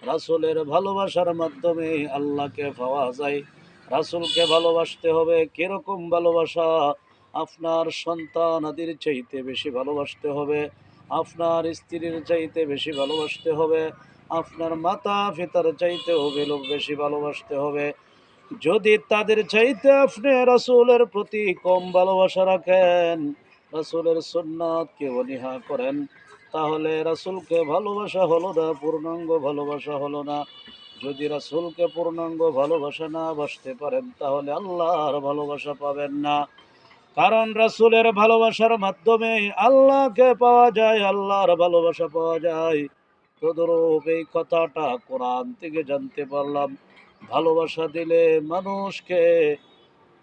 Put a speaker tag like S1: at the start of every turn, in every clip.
S1: রাসূলের ভালোবাসার মাধ্যমে আল্লাহকে পাওয়া যায়। রাসূলকে ভালোবাসতে হবে। কিরকম ভালোবাসা? আপনার সন্তানাদির চাইতে বেশি ভালোবাসতে হবে, আপনার স্ত্রীর চাইতে বেশি ভালোবাসতে হবে, আপনার মাতা পিতার চাইতেও বেশি ভালোবাসতে হবে। যদি তাদের চাইতে আপনি রাসূলের প্রতি কম ভালোবাসা রাখেন, রাসূলের সুন্নাতকে অনীহা করেন, তাহলে রাসূলকে ভালোবাসা হলো না, পূর্ণাঙ্গ ভালোবাসা হলো না। যদি রাসূলকে পূর্ণাঙ্গ ভালোবাসা না বাসতে পারেন, তাহলে আল্লাহর ভালোবাসা পাবেন না। কারণ রাসূলের ভালোবাসার মাধ্যমে আল্লাহকে পাওয়া যায়, আল্লাহর ভালোবাসা পাওয়া যায়। তদরূপ এই কথাটা কোরআন থেকে জানতে পারলাম। ভালোবাসা দিলে মানুষকে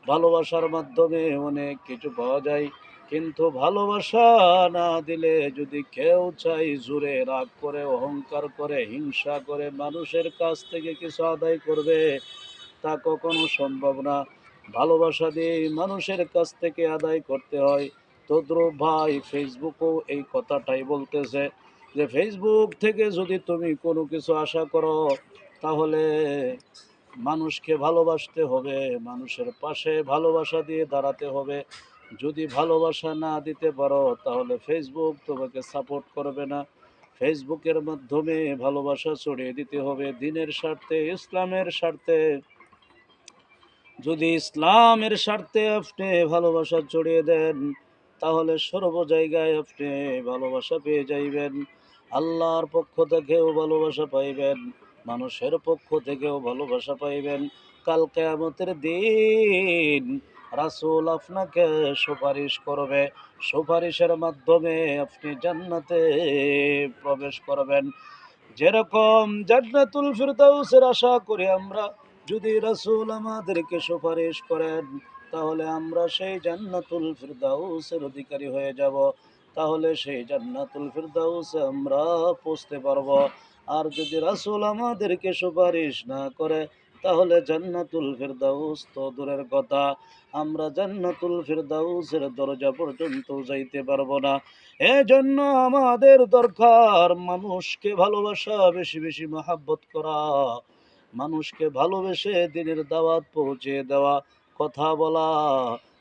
S1: ভালোবাসার মাধ্যমে অনেক কিছু পাওয়া যায়, কিন্তু ভালোবাসা না দিলে যদি কেউ চাই জোরে রাগ করে, অহংকার করে, হিংসা করে মানুষের কাছ থেকে কিছু আদায় করবে, তা কখনো সম্ভব না। ভালোবাসা দিয়ে মানুষের কাছ থেকে আদায় করতে হয়। তদ্রুপ ভাই ফেসবুকও এই কথাটাই বলতেছে যে ফেসবুক থেকে যদি তুমি কোনো কিছু আশা করো, তাহলে মানুষকে ভালোবাসতে হবে, মানুষের পাশে ভালোবাসা দিয়ে দাঁড়াতে হবে। যদি ভালোবাসা না দিতে পারো, তাহলে ফেসবুক তোমাকে সাপোর্ট করবে না। ফেসবুকের মাধ্যমে ভালোবাসা ছড়িয়ে দিতে হবে দ্বীনের স্বার্থে, ইসলামের স্বার্থে। যদি ইসলামের স্বার্থে আপনি ভালোবাসা ছড়িয়ে দেন, তাহলে সর্ব জায়গায় আপনি ভালোবাসা পেয়ে যাইবেন। আল্লাহর পক্ষ থেকেও ভালোবাসা পাইবেন, মানুষের পক্ষ থেকেও ভালোবাসা পাইবেন। কাল কিয়ামতের দিন রাসূল আপনাকে সুপারিশ করবে, সুপারিশের মাধ্যমে আপনি জান্নাতে প্রবেশ করবেন। যেরকম জান্নাতুল ফিরদাউসের আশা করি আমরা, যদি রাসূল আমাদেরকে সুপারিশ করেন, তাহলে আমরা সেই জান্নাতুল ফিরদাউসের অধিকারী হয়ে যাব। তাহলে সেই জান্নাতুল ফিরদাউসে আমরা পৌঁছতে পারব। আর যদি রাসূল আমাদেরকে সুপারিশ না করে, তাহলে জান্নাতুল ফিরদাউস তো দূরের কথা, আমরা জান্নাতুল ফিরদাউসের দরজা পর্যন্ত যাইতে পারবো না। এজন্য আমাদের দরকার মানুষকে ভালোবাসা, বেশি বেশি মহাব্বত করা, মানুষকে ভালোবেসে দিনের দাওয়াত পৌঁছে দেওয়া, কথা বলা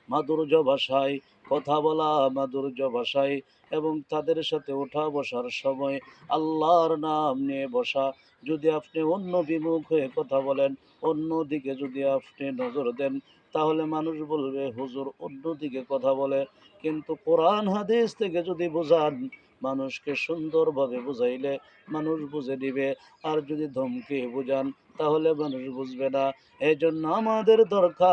S1: মাধুর্য ভাষায়, কথা বলা মাধুর্য ভাষায়, এবং তাদের সাথে ওঠা বসার সময় আল্লাহর নাম নিয়ে বসা। যদি আপনি অন্য বিমুখ হয়ে কথা বলেন, অন্য দিকে যদি আপনি নজর দেন, তাহলে মানুষ বলবে হুজুর অন্য দিকে কথা বলে। কিন্তু কোরআন হাদিস থেকে যদি বোঝান, মানুষকে সুন্দরভাবে বুঝাইলে মানুষ বুঝে দিবে। আর যদি ধমকে বুঝান, তাহলে মানুষ বুঝবে না। এই জন্য আমাদের দরকার